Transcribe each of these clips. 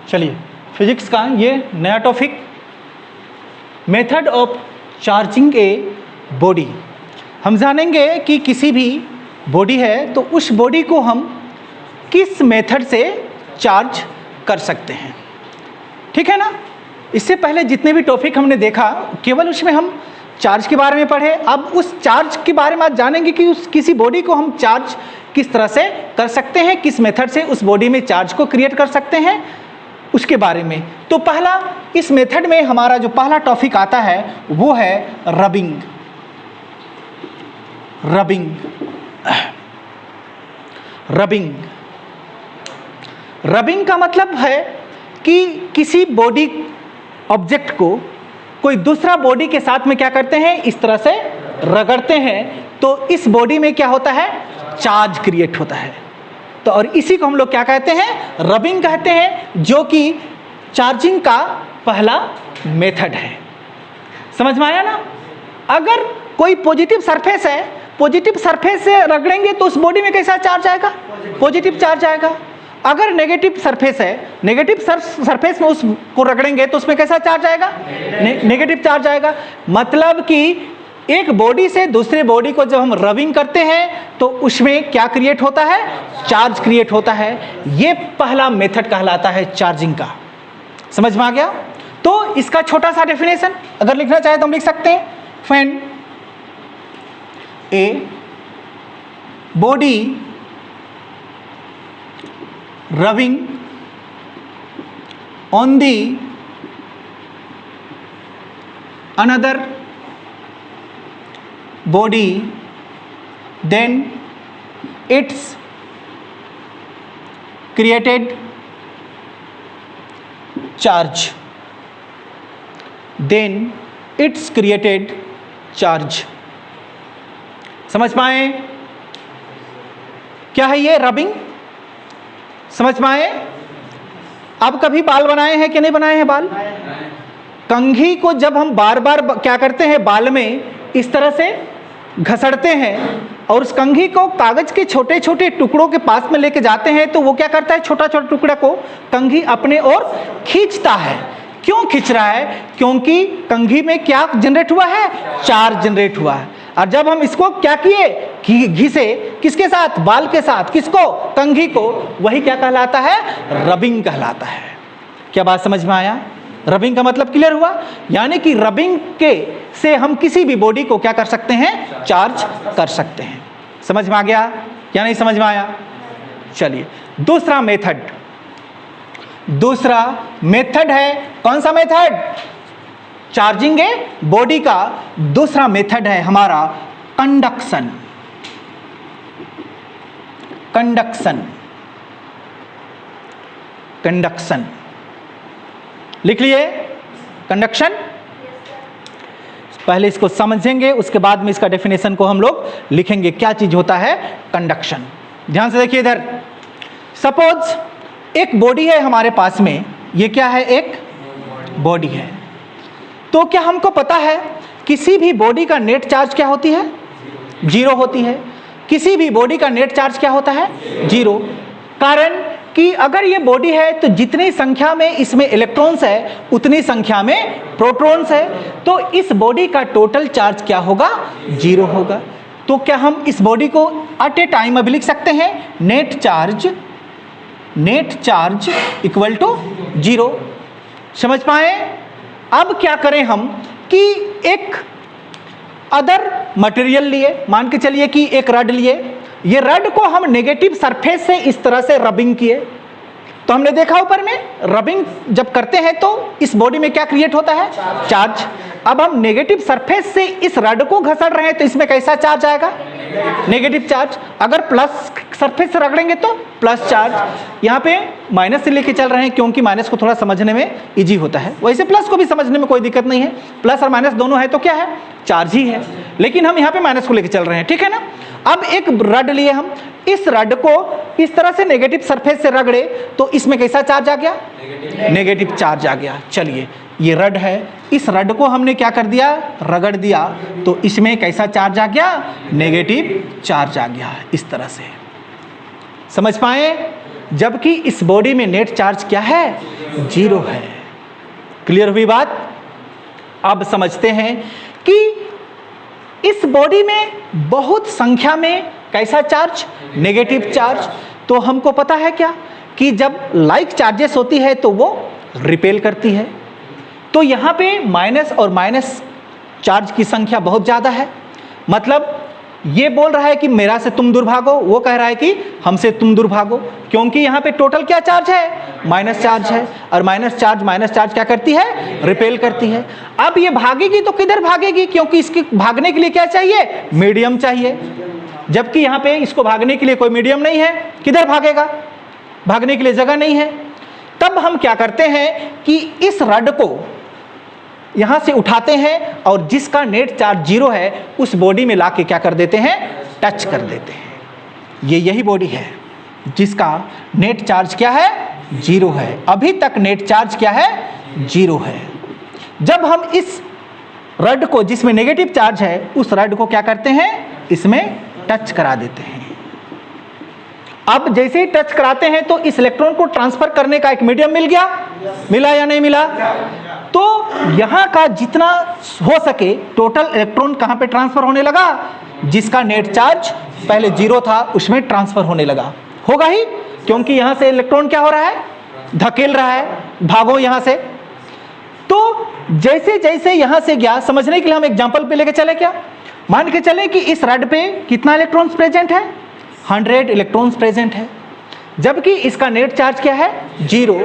चलिए फिजिक्स का ये नया topic, method of charging a body. हम जानेंगे कि किसी भी बॉडी है तो उस बॉडी को हम किस मेथड से चार्ज कर सकते हैं, ठीक है ना। इससे पहले जितने भी टॉपिक हमने देखा केवल उसमें हम चार्ज के बारे में पढ़े। अब उस चार्ज के बारे में आज जानेंगे कि उस किसी बॉडी को हम चार्ज किस तरह से कर सकते हैं, किस मेथड से उस बॉडी में चार्ज को क्रिएट कर सकते हैं, उसके बारे में। तो पहला इस मेथड में हमारा जो पहला टॉपिक आता है वो है रबिंग। रबिंग रबिंग रबिंग का मतलब है कि किसी बॉडी ऑब्जेक्ट को कोई दूसरा बॉडी के साथ में क्या करते हैं, इस तरह से रगड़ते हैं तो इस बॉडी में क्या होता है, चार्ज क्रिएट होता है। तो और इसी को हम लोग क्या कहते हैं, रबिंग कहते हैं, जो कि चार्जिंग का पहला मेथड है। समझ में आया ना। अगर कोई पॉजिटिव सरफेस है, पॉजिटिव सरफेस से रगड़ेंगे तो उस बॉडी में कैसा चार्ज आएगा, पॉजिटिव चार्ज आएगा। अगर नेगेटिव सरफेस है, नेगेटिव सरफेस में उसको रगड़ेंगे तो उसमें कैसा चार्ज आएगा, नेगेटिव चार्ज आएगा। मतलब कि एक बॉडी से दूसरे बॉडी को जब हम रबिंग करते हैं तो उसमें क्या क्रिएट होता है, चार्ज क्रिएट होता है। ये पहला मेथड कहलाता है चार्जिंग का। समझ में आ गया। तो इसका छोटा सा डेफिनेशन अगर लिखना चाहे तो हम लिख सकते हैं, when a body rubbing on the another body, then it's created charge, then it's created charge। समझ पाए क्या है ये रबिंग, समझ में आए। अब कभी बाल बनाए हैं कि नहीं बनाए हैं बाल। कंघी को जब हम बार बार क्या करते हैं, बाल में इस तरह से घसड़ते हैं और उस कंघी को कागज के छोटे छोटे टुकड़ों के पास में लेके जाते हैं तो वो क्या करता है, छोटा छोटा टुकड़ा को कंघी अपने ओर खींचता है। क्यों खींच रहा है, क्योंकि कंघी में क्या जनरेट हुआ है, चार्ज जनरेट हुआ है। और जब हम इसको क्या किए, घिसे किसके साथ, बाल के साथ, किसको, कंघी को, वही क्या कहलाता है, रबिंग कहलाता है। क्या बात समझ में आया। रबिंग का मतलब क्लियर हुआ। यानी कि रबिंग के से हम किसी भी बॉडी को क्या कर सकते हैं, चार्ज कर सकते हैं। समझ में आ गया या नहीं समझ में आया। चलिए दूसरा मेथड है, कौन सा मेथड, चार्जिंग ए बॉडी का दूसरा मेथड है हमारा कंडक्शन। कंडक्शन लिख लिए, कंडक्शन। पहले इसको समझेंगे, उसके बाद में इसका डेफिनेशन को हम लोग लिखेंगे, क्या चीज होता है कंडक्शन। ध्यान से देखिए इधर। सपोज एक बॉडी है हमारे पास में, ये क्या है, एक बॉडी है। तो क्या हमको पता है किसी भी बॉडी का नेट चार्ज क्या होती है, जीरो होती है। किसी भी बॉडी का नेट चार्ज क्या होता है, जीरो। कारण कि अगर ये बॉडी है तो जितनी संख्या में इसमें इलेक्ट्रॉन्स है उतनी संख्या में प्रोटॉन्स है, तो इस बॉडी का टोटल चार्ज क्या होगा, जीरो होगा। तो क्या हम इस बॉडी को एट ए टाइम अभी लिख सकते हैं, net charge equal to zero. समझ पाए। अब क्या करें हम कि एक अदर मटेरियल लिए, मान के चलिए कि एक रड लिए, ये रड को हम नेगेटिव सरफेस से इस तरह से रबिंग किए तो हमने देखा ऊपर में रबिंग जब करते हैं तो इस बॉडी में क्या क्रिएट होता है, चार्ज। अब हम नेगेटिव सरफेस से इस रड को घसड़ रहे हैं तो इसमें कैसा चार्ज आएगा, नेगेटिव चार्ज। अगर प्लस सरफेस से रगड़ेंगे तो प्लस चार्ज। यहाँ पे माइनस से लेके चल रहे हैं क्योंकि माइनस को थोड़ा समझने में इजी होता है, वैसे प्लस को भी समझने में कोई दिक्कत नहीं है। प्लस और माइनस दोनों है तो क्या है, चार्ज ही है, लेकिन हम यहाँ पे माइनस को लेके चल रहे हैं, ठीक है ना। अब एक रड लिए हम, इस रड को इस तरह से नेगेटिव सरफेस से रगड़े तो इसमें कैसा चार्ज आ गया, नेगेटिव चार्ज आ गया। चलिए ये रड है, इस रड को हमने क्या कर दिया, रगड़ दिया तो इसमें कैसा चार्ज आ गया, नेगेटिव चार्ज आ गया। इस तरह से समझ पाए। जबकि इस बॉडी में नेट चार्ज क्या है? 0 है। क्लियर हुई बात? अब समझते हैं कि इस बॉडी में बहुत संख्या में कैसा चार्ज? Negative charge. तो हमको पता है क्या कि जब लाइक चार्जेस होती है तो वो रिपेल करती है। तो यहाँ पे माइनस और माइनस चार्ज की संख्या बहुत ज़्यादा है। मतलब ये बोल रहा है कि मेरा से तुम दूर भागो, वो कह रहा है कि हमसे तुम दूर भागो, क्योंकि यहाँ पे टोटल क्या चार्ज है? माइनस चार्ज है। और माइनस चार्ज क्या करती है? रिपेल करती है। अब ये भागेगी तो किधर भागेगी? क्योंकि इसके भागने के लिए क्या चाहिए? मीडियम चाहिए। जबकि यहाँ पे इसको भागने के लिए कोई मीडियम नहीं है, किधर भागेगा? भागने के लिए जगह नहीं है। तब हम क्या करते हैं कि इस रड को यहां से उठाते हैं और जिसका नेट चार्ज 0 है उस बॉडी में लाके क्या कर देते हैं? टच कर देते हैं। ये यही बॉडी है जिसका नेट चार्ज क्या है? 0 है। अभी तक नेट चार्ज क्या है? 0 है। जब हम इस रड को जिसमें नेगेटिव चार्ज है उस रड को क्या करते हैं? इसमें टच करा देते हैं। अब जैसे ही टच कराते हैं तो इस इलेक्ट्रॉन को ट्रांसफर करने का एक मीडियम मिल गया? मिला या नहीं मिला? तो यहां का जितना हो सके टोटल इलेक्ट्रॉन कहां पे ट्रांसफर होने लगा? जिसका नेट चार्ज पहले 0 था उसमें ट्रांसफर होने लगा। होगा ही, क्योंकि यहां से इलेक्ट्रॉन क्या हो रहा है? धकेल रहा है, भागो यहां से। तो जैसे जैसे यहां से गया, समझने के लिए हम एग्जांपल पे लेके चले क्या? मान के चले कि इस रड पे कितना इलेक्ट्रॉन्स प्रेजेंट है? 100 इलेक्ट्रॉन्स प्रेजेंट है, जबकि इसका नेट चार्ज क्या है? 0।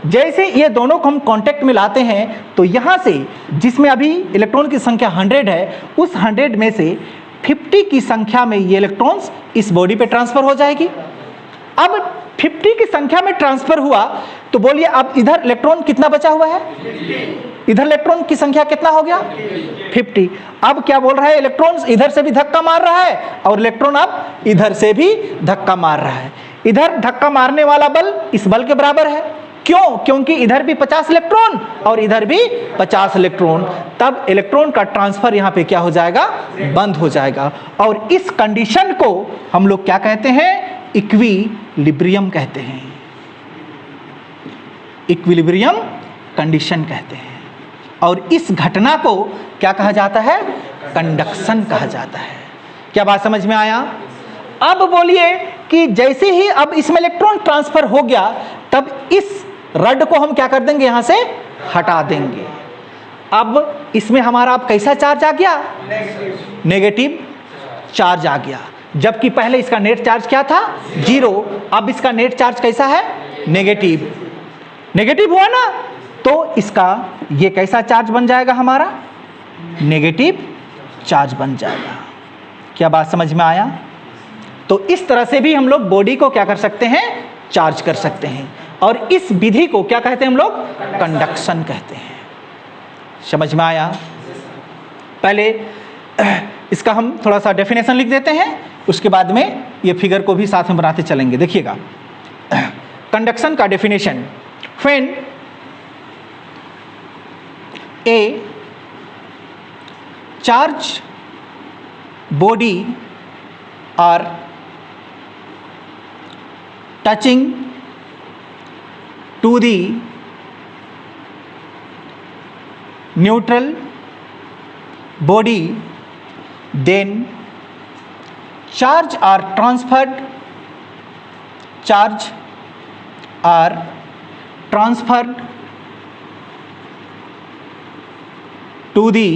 जैसे ये दोनों को हम कांटेक्ट में लाते हैं तो यहाँ से जिसमें अभी इलेक्ट्रॉन की संख्या 100 है, उस 100 में से 50 की संख्या में ये इलेक्ट्रॉन्स इस बॉडी पे ट्रांसफर हो जाएगी। अब 50 की संख्या में ट्रांसफर हुआ तो बोलिए अब इधर इलेक्ट्रॉन कितना बचा हुआ है? इधर इलेक्ट्रॉन की संख्या कितना हो गया? 50। अब क्या बोल रहा है? इलेक्ट्रॉन इधर से भी धक्का मार रहा है और इलेक्ट्रॉन अब इधर से भी धक्का मार रहा है। इधर धक्का मारने वाला बल इस बल के बराबर है। क्यों? क्योंकि इधर भी 50 इलेक्ट्रॉन और इधर भी 50 इलेक्ट्रॉन। तब इलेक्ट्रॉन का ट्रांसफर यहाँ पे क्या हो जाएगा? बंद हो जाएगा। और इस कंडीशन को हम लोग क्या कहते हैं? इक्विलिब्रियम कहते हैं। इक्विलिब्रियम कंडीशन कहते हैं। और इस घटना को क्या कहा जाता है? कंडक्शन कहा जाता है। क्या बात समझ में आया? अब बोलिए कि जैसे ही अब इसमें इलेक्ट्रॉन ट्रांसफर हो गया तब इस रड को हम क्या कर देंगे? यहां से हटा देंगे। अब इसमें हमारा अब कैसा चार्ज आ गया? नेगेटिव चार्ज आ गया। जबकि पहले इसका नेट चार्ज क्या था? 0। अब इसका नेट चार्ज कैसा है? नेगेटिव। नेगेटिव हुआ ना, तो इसका ये कैसा चार्ज बन जाएगा? हमारा नेगेटिव चार्ज बन जाएगा। क्या बात समझ में आया? तो इस तरह से भी हम लोग बॉडी को क्या कर सकते हैं? चार्ज कर सकते हैं। और इस विधि को क्या कहते हैं हम लोग? कंडक्शन कहते हैं। समझ में आया? पहले इसका हम थोड़ा सा डेफिनेशन लिख देते हैं, उसके बाद में ये फिगर को भी साथ में बनाते चलेंगे। देखिएगा कंडक्शन का definition, when a charge body are touching to the neutral body, then charge are transferred to the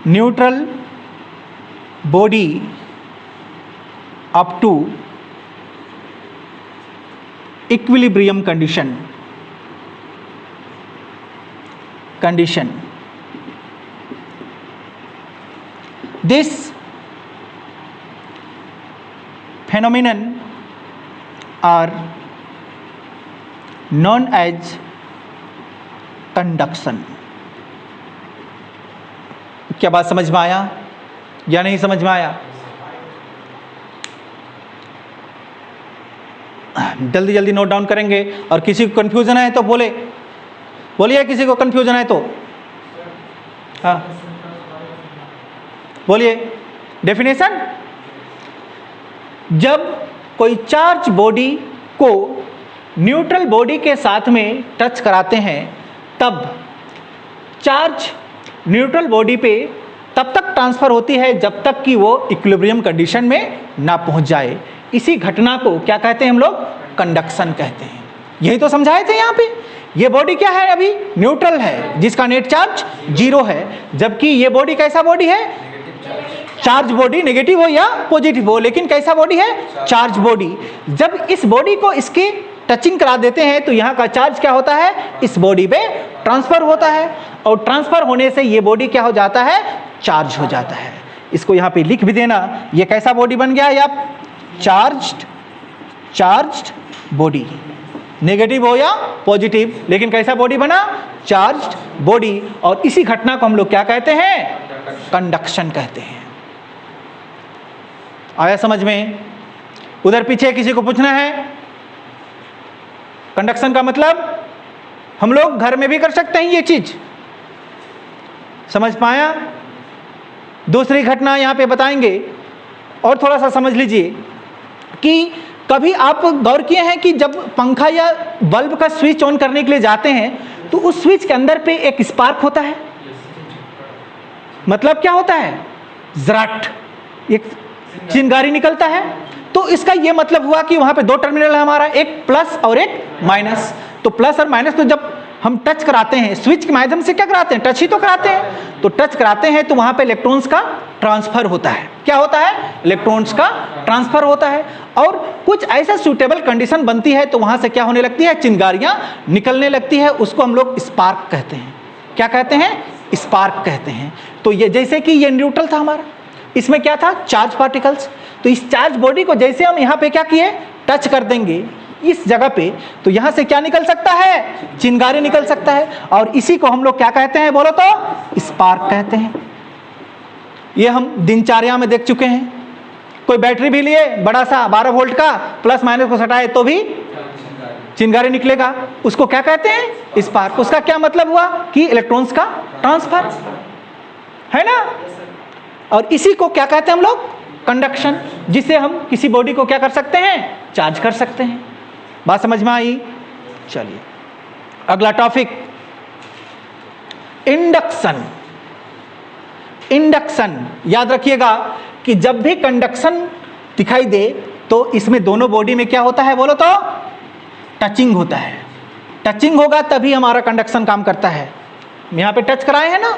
neutral body up to equilibrium condition. This phenomenon are known as conduction. क्या बात समझ में आया या नहीं समझ में आया? जल्दी जल्दी नोट डाउन करेंगे। और किसी को कंफ्यूजन है तो बोलिए किसी को कंफ्यूजन है तो हाँ बोलिए। डेफिनेशन, जब कोई चार्ज बॉडी को न्यूट्रल बॉडी के साथ में टच कराते हैं, तब चार्ज न्यूट्रल बॉडी पे तब तक ट्रांसफर होती है जब तक कि वो इक्विलिब्रियम कंडीशन में ना पहुंच जाए। इसी घटना को क्या कहते हैं हम लोग? कंडक्शन कहते हैं। यही तो समझाए थे यहाँ पे। ये बॉडी क्या है? अभी न्यूट्रल है, जिसका नेट चार्ज 0 है, जबकि ये बॉडी कैसा बॉडी है? चार्ज बॉडी, नेगेटिव हो या पॉजिटिव हो, लेकिन कैसा बॉडी है? Charge body. जब इस बॉडी को इसकी टचिंग करा देते हैं तो यहाँ का चार्ज क्या होता है? इस बॉडी पे ट्रांसफर होता है, और ट्रांसफर होने से ये बॉडी क्या हो जाता है? चार्ज हो जाता है। इसको यहाँ पे लिख भी देना, ये कैसा बॉडी बन गया? या चार्ज्ड बॉडी, नेगेटिव हो या पॉजिटिव, लेकिन कैसा बॉडी बना? Charged body. और इसी घटना को हम लोग क्या कहते हैं? कंडक्शन कहते हैं। आया समझ में? उधर पीछे किसी को पूछना है? कंडक्शन का मतलब हम लोग घर में भी कर सकते हैं, ये चीज समझ पाया? दूसरी घटना यहां पे बताएंगे, और थोड़ा सा समझ लीजिए कि कभी आप गौर किए हैं कि जब पंखा या बल्ब का स्विच ऑन करने के लिए जाते हैं तो उस स्विच के अंदर पे एक स्पार्क होता है। मतलब क्या होता है? जराट, एक चिंगारी निकलता है। तो इसका ये मतलब हुआ कि वहां पे दो टर्मिनल है हमारा, एक प्लस और एक माइनस। तो प्लस और माइनस तो जब हम टच कराते हैं स्विच के माध्यम से, क्या कराते हैं? टच ही तो कराते हैं। तो टच कराते हैं तो वहां पे इलेक्ट्रॉन्स का ट्रांसफर होता है। क्या होता है? इलेक्ट्रॉन्स का ट्रांसफर होता है। और कुछ ऐसा सूटेबल कंडीशन बनती है तो वहां से क्या होने लगती है? चिंगारियां निकलने लगती है। उसको हम लोग स्पार्क कहते हैं। क्या कहते हैं? स्पार्क कहते हैं। तो ये जैसे कि ये न्यूट्रल था हमारा, इसमें क्या था? Charge particles. तो इस चार्ज बॉडी को जैसे हम यहाँ पे क्या किए? टच कर देंगे इस जगह पे, तो यहां से क्या निकल सकता है? चिंगारी निकल सकता है। और इसी को हम लोग क्या कहते हैं? बोलो तो स्पार्क कहते हैं। ये हम दिनचर्या में देख चुके हैं। कोई बैटरी भी लिए बड़ा सा 12 वोल्ट का, प्लस माइनस को सटाए तो भी चिंगारी निकलेगा। उसको क्या कहते हैं? स्पार्क। उसका क्या मतलब हुआ? कि इलेक्ट्रॉन्स का ट्रांसफर, है ना? और इसी को क्या कहते हैं हम लोग? कंडक्शन, जिससे हम किसी बॉडी को क्या कर सकते हैं? चार्ज कर सकते हैं। बात समझ में आई? चलिए अगला टॉपिक, इंडक्शन। इंडक्शन याद रखिएगा कि जब भी कंडक्शन दिखाई दे तो इसमें दोनों बॉडी में क्या होता है? बोलो तो टचिंग होता है। टचिंग होगा तभी हमारा कंडक्शन काम करता है। यहां पे टच कराए हैं ना,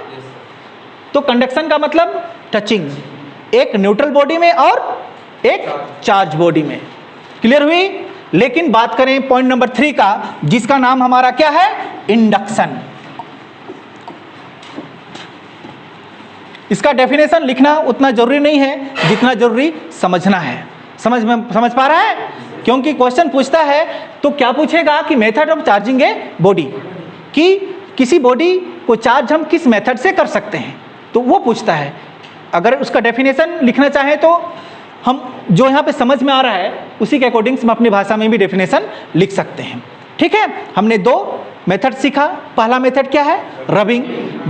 तो कंडक्शन का मतलब टचिंग, एक न्यूट्रल बॉडी में और एक चार्ज बॉडी में। क्लियर हुई? लेकिन बात करें पॉइंट नंबर 3 का, जिसका नाम हमारा क्या है? इंडक्शन। इसका डेफिनेशन लिखना उतना जरूरी नहीं है जितना जरूरी समझना है। समझ पा रहा है? क्योंकि क्वेश्चन पूछता है तो क्या पूछेगा कि method of charging a body, कि किसी बॉडी को चार्ज हम किस मेथड से कर सकते हैं, तो वो पूछता है। अगर उसका डेफिनेशन लिखना चाहे तो हम जो यहाँ पे समझ में आ रहा है उसी के अकॉर्डिंग हम अपनी भाषा में भी डेफिनेशन लिख सकते हैं। ठीक है? हमने 2 मेथड सीखा। पहला मेथड क्या है? रबिंग।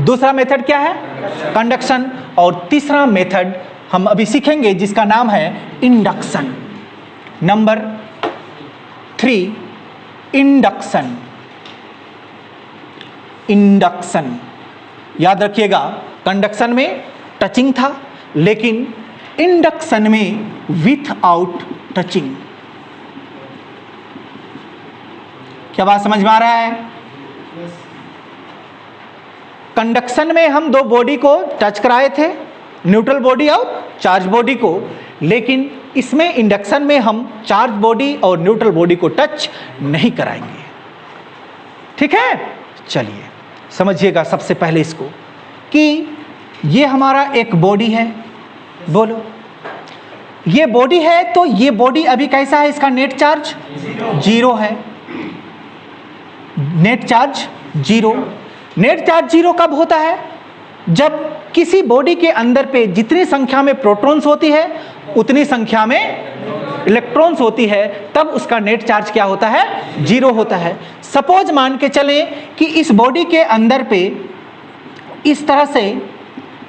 दूसरा मेथड क्या है? कंडक्शन। और तीसरा मेथड हम अभी सीखेंगे जिसका नाम है इंडक्शन। Number 3, induction. इंडक्शन याद रखिएगा, कंडक्शन में टचिंग था, लेकिन इंडक्शन में विथआउट टचिंग। क्या बात समझ में आ रहा है? कंडक्शन में हम 2 बॉडी को टच कराए थे, न्यूट्रल बॉडी और चार्ज बॉडी को, लेकिन इसमें इंडक्शन में हम चार्ज बॉडी और न्यूट्रल बॉडी को टच नहीं कराएंगे। ठीक है? चलिए समझिएगा सबसे पहले इसको कि ये हमारा एक बॉडी है। बोलो, ये बॉडी है तो ये बॉडी अभी कैसा है? इसका नेट चार्ज 0 है। Net charge 0। नेट चार्ज 0 कब होता है? जब किसी बॉडी के अंदर पे जितनी संख्या में प्रोटॉन्स होती है उतनी संख्या में इलेक्ट्रॉन्स होती है, तब उसका नेट चार्ज क्या होता है? 0 होता है। सपोज मान के चलें कि इस बॉडी के अंदर पे इस तरह से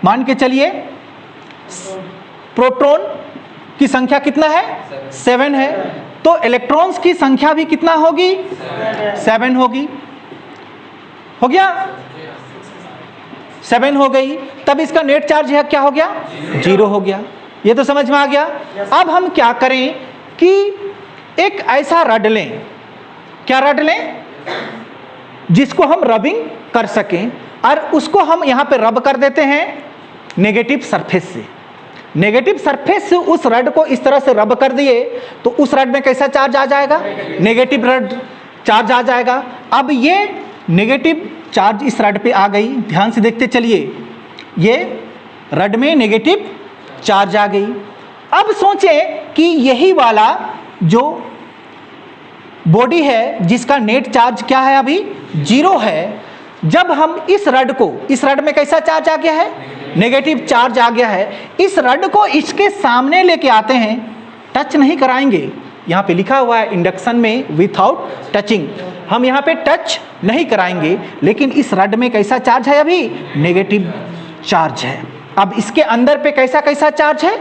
मान के चलिए प्रोटॉन की संख्या कितना है? 7 है। तो इलेक्ट्रॉन्स की संख्या भी कितना होगी? 7 होगी। हो गया? 7 हो गई। तब इसका नेट चार्ज है क्या हो गया? 0 हो गया। ये तो समझ में आ गया। अब हम क्या करें कि एक ऐसा रड लें, क्या रड लें? जिसको हम रबिंग कर सकें, और उसको हम यहां पे रब कर देते हैं नेगेटिव सरफेस से। नेगेटिव सरफेस से उस रड को इस तरह से रब कर दिए तो उस रड में कैसा चार्ज आ जाएगा? नेगेटिव रड चार्ज आ जाएगा। अब ये नेगेटिव चार्ज इस रड पे आ गई। ध्यान से देखते चलिए, ये रड में नेगेटिव चार्ज आ गई। अब सोचें कि यही वाला जो बॉडी है जिसका नेट चार्ज क्या है? अभी 0 है। जब हम इस रड को, इस रड में कैसा चार्ज आ गया है? नेगेटिव चार्ज आ गया है। इस रड को इसके सामने लेके आते हैं, टच नहीं कराएंगे। यहाँ पे लिखा हुआ है इंडक्शन में विथआउट टचिंग, हम यहाँ पे टच नहीं कराएंगे। लेकिन इस रड में कैसा चार्ज है? अभी नेगेटिव चार्ज है। अब इसके अंदर पे कैसा कैसा चार्ज है?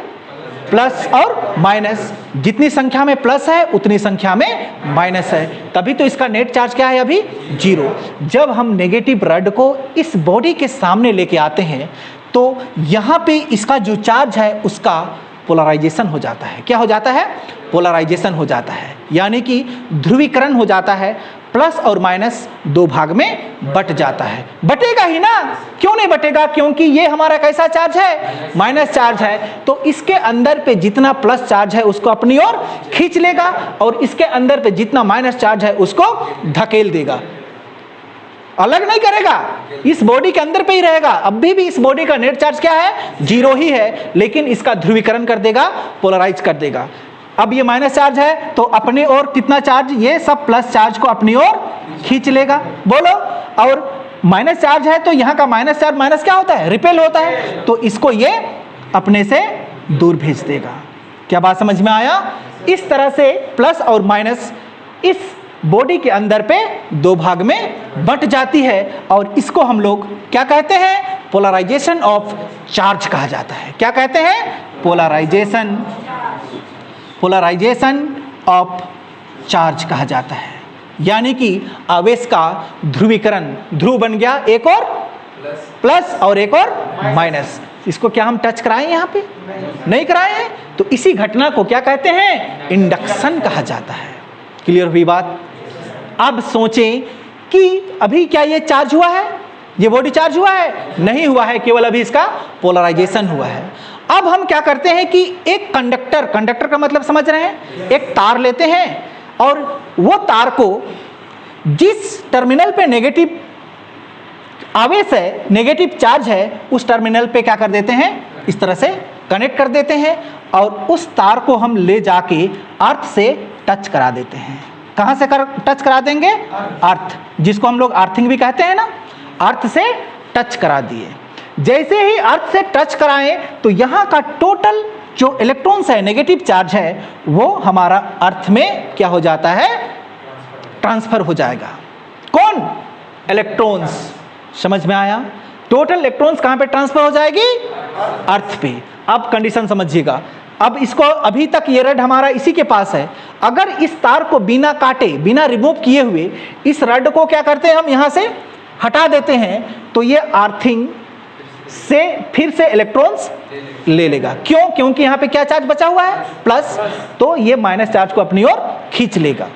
प्लस और माइनस। जितनी संख्या में प्लस है उतनी संख्या में माइनस है। तभी तो इसका नेट चार्ज क्या है? अभी 0। जब हम नेगेटिव रड को इस बॉडी के सामने लेके आते हैं तो यहाँ पे इसका जो चार्ज है उसका पोलराइजेशन हो जाता है। क्या हो जाता है? पोलराइजेशन हो जाता है, यानी कि ध्रुवीकरण हो जाता है। प्लस और माइनस 2 भाग में बट जाता है। बटेगा ही ना, क्यों नहीं बटेगा? क्योंकि ये हमारा कैसा चार्ज है? माइनस चार्ज है। तो इसके अंदर पे जितना प्लस चार्ज है उसको अपनी ओर खींच लेगा और इसके अंदर पे जितना माइनस चार्ज है उसको धकेल देगा, अलग नहीं करेगा, इस बॉडी के अंदर पे ही रहेगा। अभी भी इस बॉडी का नेट चार्ज क्या है? 0 ही है, लेकिन इसका ध्रुवीकरण कर देगा, पोलराइज कर देगा। अब ये माइनस चार्ज है तो अपनी ओर कितना चार्ज? ये सब प्लस चार्ज को अपनी ओर खींच लेगा। बोलो। और माइनस चार्ज है तो यहाँ का माइनस चार्ज, माइनस क्या होता है? रिपेल होता है। तो इसको ये अपने से दूर भेज देगा। क्या बात समझ में आया? इस तरह से प्लस और माइनस इस बॉडी के अंदर पे 2 भाग में बट जाती है और इसको हम लोग क्या कहते हैं? पोलराइजेशन ऑफ चार्ज कहा जाता है। क्या कहते हैं? पोलराइजेशन, पोलराइजेशन ऑफ चार्ज कहा जाता है। यानी कि आवेश का ध्रुवीकरण, ध्रुव बन गया, एक और प्लस और एक और माइनस। इसको क्या हम टच कराएं? यहाँ पे नहीं कराए हैं। तो इसी घटना को क्या कहते हैं? इंडक्शन कहा जाता है। क्लियर हुई बात? अब सोचें कि अभी क्या ये चार्ज हुआ है? ये बॉडी चार्ज हुआ है? नहीं हुआ है, केवल अभी इसका पोलराइजेशन हुआ है। अब हम क्या करते हैं कि एक कंडक्टर, कंडक्टर का मतलब समझ रहे हैं, एक तार लेते हैं और वो तार को जिस टर्मिनल पे नेगेटिव आवेश है, नेगेटिव चार्ज है, उस टर्मिनल पे क्या कर देते हैं? इस तरह से कनेक्ट कर देते हैं और उस तार को हम ले जाके अर्थ से टच करा देते हैं। कहाँ से टच करा देंगे? अर्थ, जिसको हम लोग अर्थिंग भी कहते हैं ना। अर्थ से टच करा दिए। जैसे ही अर्थ से टच कराएं तो यहाँ का टोटल जो इलेक्ट्रॉन्स है, नेगेटिव चार्ज है, वो हमारा अर्थ में क्या हो जाता है? ट्रांसफर हो जाएगा। कौन? इलेक्ट्रॉन्स। समझ में आया? टोटल इलेक्ट्रॉन्स कहाँ पे ट्रांसफर हो जाएगी? अर्थ पे। अब कंडीशन समझिएगा। अब इसको, अभी तक ये रड हमारा इसी के पास है। अगर इस तार को बिना काटे, बिना रिमूव किए हुए इस रड को क्या करते हैं? हम यहाँ से हटा देते हैं तो ये अर्थिंग से फिर से इलेक्ट्रॉन्स ले लेगा। क्यों? क्योंकि यहाँ पे क्या चार्ज बचा हुआ है? प्लस। तो ये माइनस चार्ज को अपनी ओर खींच लेगा।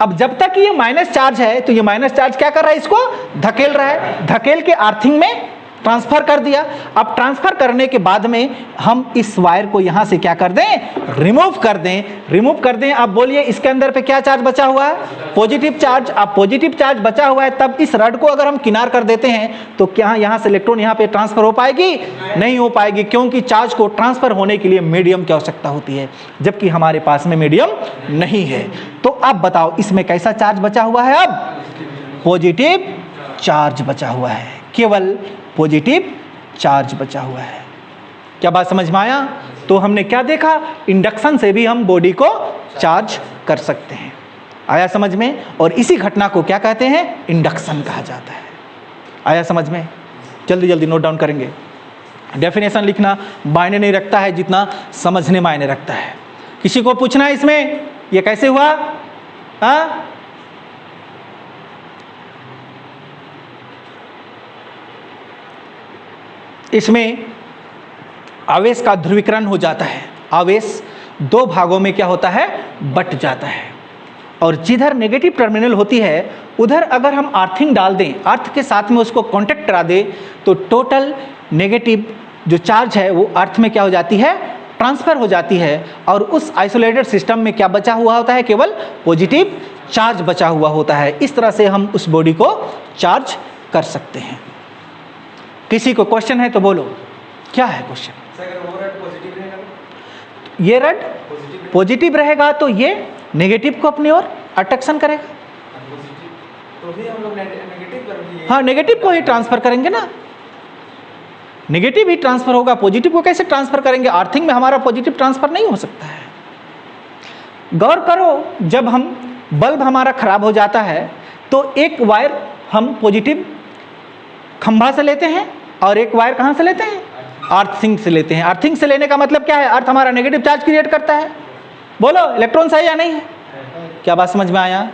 अब जब तक ये माइनस चार्ज है तो ये माइनस चार्ज क्या कर रहा है? इसको धकेल रहा है। धकेल के अर्थिंग में ट्रांसफर कर दिया। अब ट्रांसफर करने के बाद में हम इस वायर को यहाँ से क्या कर दें? रिमूव कर दें। रिमूव कर दें। अब बोलिए इसके अंदर पे क्या चार्ज बचा हुआ है? Positive charge. अब पॉजिटिव चार्ज बचा हुआ है, तब इस रड को अगर हम किनार कर देते हैं तो क्या यहाँ से इलेक्ट्रॉन यहाँ पे ट्रांसफर हो पाएगी? नहीं हो पाएगी, क्योंकि चार्ज को ट्रांसफर होने के लिए मीडियम की आवश्यकता होती है, जबकि हमारे पास में मीडियम नहीं है। तो अब बताओ इसमें कैसा चार्ज बचा हुआ है? अब पॉजिटिव चार्ज बचा हुआ है, केवल पॉजिटिव चार्ज बचा हुआ है। क्या बात समझ में आया? तो हमने क्या देखा? इंडक्शन से भी हम बॉडी को चार्ज कर सकते हैं। आया समझ में? और इसी घटना को क्या कहते हैं? इंडक्शन कहा जाता है। आया समझ में? जल्दी जल्दी नोट डाउन करेंगे। डेफिनेशन लिखना मायने नहीं रखता है जितना समझने मायने रखता है। किसी को पूछना है इसमें ये कैसे हुआ? हाँ, इसमें आवेश का ध्रुवीकरण हो जाता है, आवेश दो भागों में क्या होता है? बट जाता है। और जिधर नेगेटिव टर्मिनल होती है उधर अगर हम अर्थिंग डाल दें, अर्थ के साथ में उसको कांटेक्ट करा दें, तो टोटल नेगेटिव जो चार्ज है वो अर्थ में क्या हो जाती है? ट्रांसफर हो जाती है। और उस आइसोलेटेड सिस्टम में क्या बचा हुआ होता है? केवल पॉजिटिव चार्ज बचा हुआ होता है। इस तरह से हम उस बॉडी को चार्ज कर सकते हैं। किसी को क्वेश्चन है तो बोलो, क्या है क्वेश्चन? ये रड पॉजिटिव रहेगा तो ये नेगेटिव को अपनी ओर अट्रैक्शन करेगा, तो भी हम लोग नेगेटिव करेंगे। हाँ, नेगेटिव को ही ट्रांसफर करेंगे ना, नेगेटिव ही ट्रांसफर होगा, पॉजिटिव को कैसे ट्रांसफर करेंगे? अर्थिंग में हमारा पॉजिटिव ट्रांसफर नहीं हो सकता है। गौर करो, जब हम बल्ब हमारा खराब हो जाता है तो एक वायर हम पॉजिटिव खंभा से लेते हैं और एक वायर कहाँ से लेते हैं? अर्थिंग से लेते हैं। अर्थिंग से लेने का मतलब क्या है? अर्थ हमारा नेगेटिव चार्ज क्रिएट करता है। बोलो, इलेक्ट्रॉन है या नहीं है? क्या बात समझ में आया?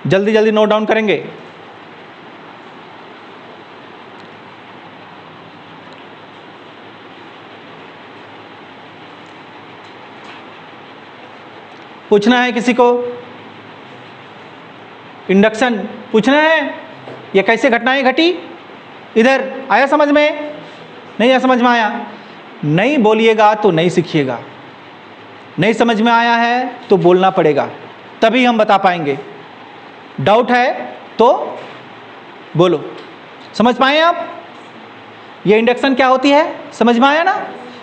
जल्दी जल्दी नोट डाउन करेंगे। पूछना है किसी को? इंडक्शन पूछना है, ये कैसे घटनाएं घटी? इधर आया समझ में? नहीं आया समझ में? आया नहीं बोलिएगा तो नहीं सीखिएगा। नहीं समझ में आया है तो बोलना पड़ेगा, तभी हम बता पाएंगे। डाउट है तो बोलो। समझ पाए आप? ये इंडक्शन क्या होती है समझ में आया ना?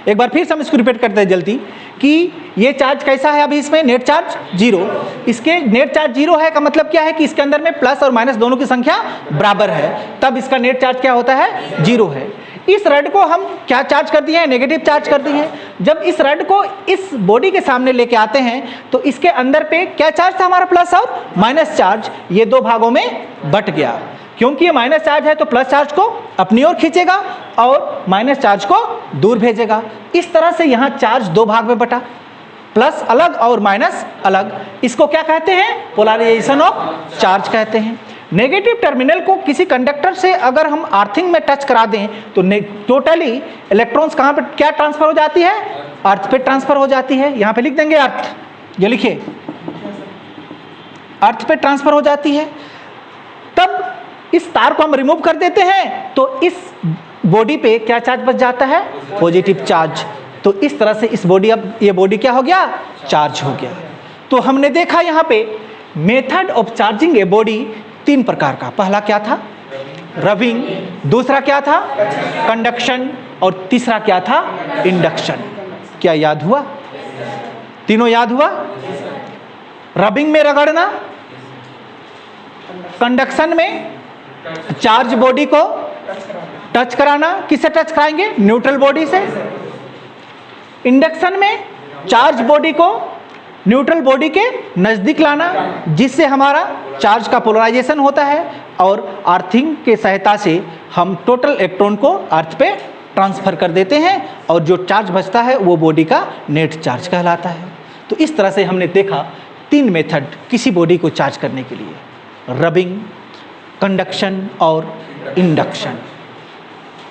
एक बार फिर से हम इसको रिपीट करते हैं जल्दी कि ये चार्ज कैसा है? अभी इसमें नेट चार्ज 0। इसके नेट चार्ज 0 है का मतलब क्या है कि इसके अंदर में प्लस और माइनस दोनों की संख्या बराबर है, तब इसका नेट चार्ज क्या होता है? 0 है। इस रड को हम क्या चार्ज कर दिए हैं? नेगेटिव चार्ज कर दिए हैं। जब इस रड को इस बॉडी के सामने लेके आते हैं तो इसके अंदर पे क्या चार्ज था हमारा? प्लस और माइनस चार्ज। ये दो भागों में बट गया। क्योंकि ये माइनस चार्ज है तो प्लस चार्ज को अपनी ओर खींचेगा और माइनस चार्ज को दूर भेजेगा। इस तरह से यहाँ चार्ज दो भाग में बटा, प्लस अलग और माइनस अलग। इसको क्या कहते हैं? पोलराइजेशन ऑफ चार्ज कहते हैं। नेगेटिव टर्मिनल को किसी कंडक्टर से अगर हम अर्थिंग में टच करा दें तो टोटली इलेक्ट्रॉन्स कहाँ पे क्या ट्रांसफर हो जाती है? अर्थ पे ट्रांसफर हो जाती है। यहाँ पे लिख देंगे अर्थ, ये लिखिए, अर्थ पे ट्रांसफर हो जाती है। तब इस तार को हम रिमूव कर देते हैं तो इस बॉडी पे क्या चार्ज बच जाता है? Positive charge. तो इस तरह से इस बॉडी, अब ये बॉडी क्या हो गया? चार्ज हो गया। तो हमने देखा यहाँ पे method of charging a body 3 प्रकार का। पहला क्या था? रबिंग। दूसरा क्या था? कंडक्शन। और तीसरा क्या था? इंडक्शन। क्या याद हुआ? तीनों याद हुआ? रबिंग में रगड़ना, कंडक्शन में चार्ज बॉडी को टच कराना। किससे टच कराएंगे? न्यूट्रल बॉडी से। इंडक्शन में चार्ज बॉडी को न्यूट्रल बॉडी के नजदीक लाना, जिससे हमारा चार्ज का पोलराइजेशन होता है। और अर्थिंग के सहायता से हम टोटल इलेक्ट्रॉन को अर्थ पे ट्रांसफर कर देते हैं और जो चार्ज बचता है वो बॉडी का नेट चार्ज कहलाता है। तो इस तरह से हमने देखा 3 मेथड किसी बॉडी को चार्ज करने के लिए, रबिंग, कंडक्शन और इंडक्शन।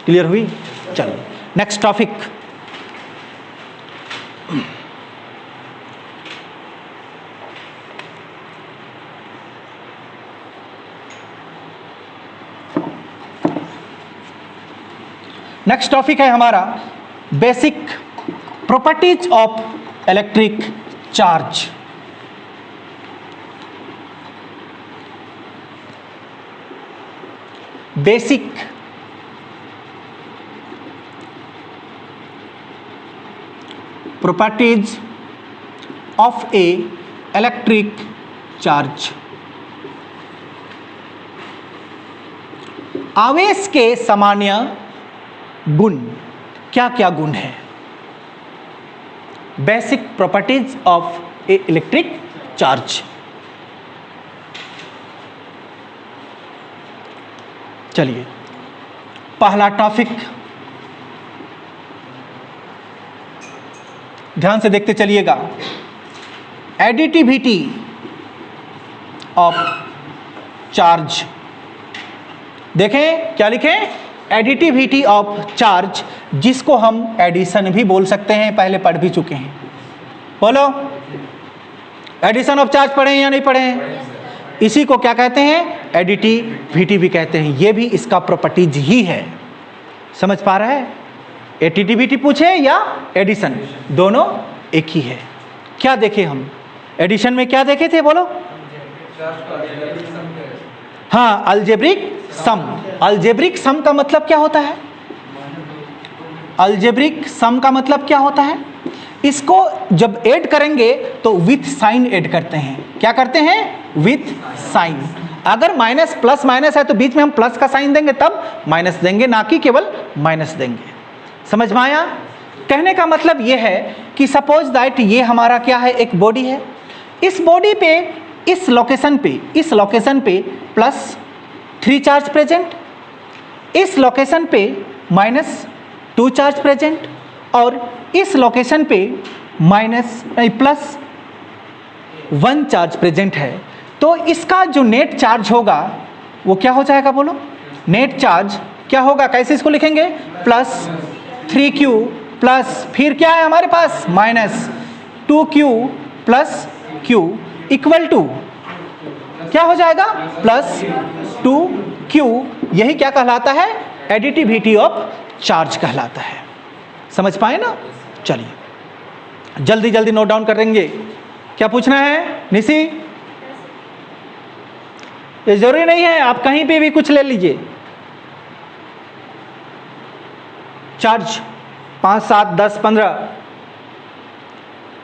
क्लियर हुई? चलो नेक्स्ट टॉपिक। नेक्स्ट टॉपिक है हमारा basic properties of electric charge. Basic properties of A electric charge. आवेश के सामान्य गुण क्या क्या गुण है? Basic properties of A electric charge. चलिए पहला टॉपिक, ध्यान से देखते चलिएगा, एडिटिविटी ऑफ चार्ज। देखें क्या लिखें, एडिटिविटी ऑफ चार्ज, जिसको हम एडिशन भी बोल सकते हैं, पहले पढ़ भी चुके हैं। बोलो, एडिशन ऑफ चार्ज पढ़े हैं या नहीं पढ़े हैं? इसी को क्या कहते हैं, एडिटिविटी भी कहते हैं। ये भी इसका प्रॉपर्टीज ही है। समझ पा रहा है? एडिटिविटी पूछे या एडिशन, दोनों एक ही है। क्या देखे हम एडिशन में, क्या देखे थे बोलो? हाँ, अलजेब्रिक सम। अलजेब्रिक सम का मतलब क्या होता है? अलजेब्रिक सम का मतलब क्या होता है? इसको जब ऐड करेंगे तो विथ साइन ऐड करते हैं। क्या करते हैं? With sign. अगर माइनस प्लस माइनस है तो बीच में हम प्लस का साइन देंगे, तब माइनस देंगे, ना कि केवल माइनस देंगे। समझ में आया? कहने का मतलब यह है कि सपोज दैट ये हमारा क्या है, एक बॉडी है। इस बॉडी पे इस लोकेशन पे +3 चार्ज प्रेजेंट, इस लोकेशन पे -2 चार्ज प्रेजेंट, और इस लोकेशन पे +1 चार्ज प्रेजेंट है। तो इसका जो नेट चार्ज होगा वो क्या हो जाएगा बोलो? नेट चार्ज क्या होगा, कैसे इसको लिखेंगे? +3Q प्लस फिर क्या है हमारे पास, -2Q plus Q equal to क्या हो जाएगा, +2Q। यही क्या कहलाता है, एडिटिविटी ऑफ चार्ज कहलाता है। समझ पाए ना? चलिए जल्दी जल्दी नोट डाउन करेंगे। क्या पूछना है निशी? ये जरूरी नहीं है, आप कहीं पे भी कुछ ले लीजिए। चार्ज 5, 7, 10, 15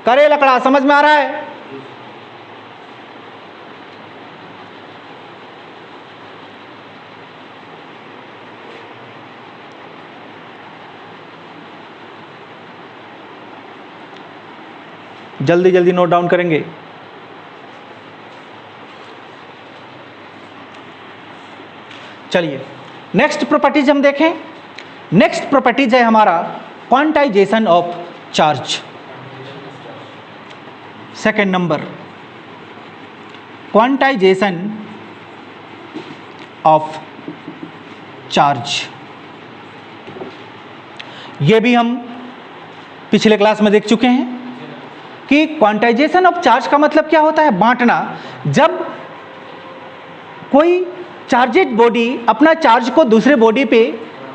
करे लकड़ा, समझ में आ रहा है? जल्दी जल्दी नोट डाउन करेंगे। चलिए नेक्स्ट प्रॉपर्टीज हम देखें। नेक्स्ट प्रॉपर्टीज है हमारा quantization of charge. Second number, quantization of charge. ये भी हम पिछले क्लास में देख चुके हैं कि क्वांटाइजेशन ऑफ चार्ज का मतलब क्या होता है, बांटना। जब कोई चार्जेड बॉडी अपना चार्ज को दूसरे बॉडी पे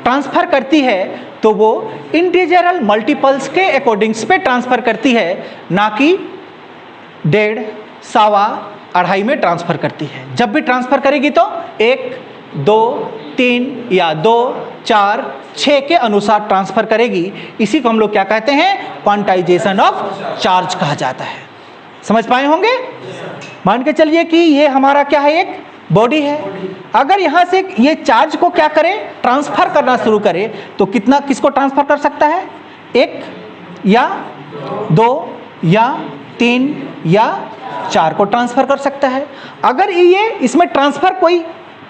ट्रांसफर करती है तो वो इंटीजरल मल्टीपल्स के अकॉर्डिंग्स पे ट्रांसफर करती है, ना कि 1.5, 1.25, 2.5 में ट्रांसफर करती है। जब भी ट्रांसफर करेगी तो 1, 2, 3 या 2, 4, 6 के अनुसार ट्रांसफर करेगी। इसी को हम लोग क्या कहते हैं, क्वांटाइजेशन ऑफ चार्ज कहा जाता है। समझ पाए होंगे? मान के चलिए कि ये हमारा क्या है, एक बॉडी है। अगर यहाँ से ये चार्ज को क्या करे, ट्रांसफर करना शुरू करे तो किसको ट्रांसफर कर सकता है? 1 या 2 या 3 या 4 को ट्रांसफर कर सकता है। अगर ये इसमें ट्रांसफर कोई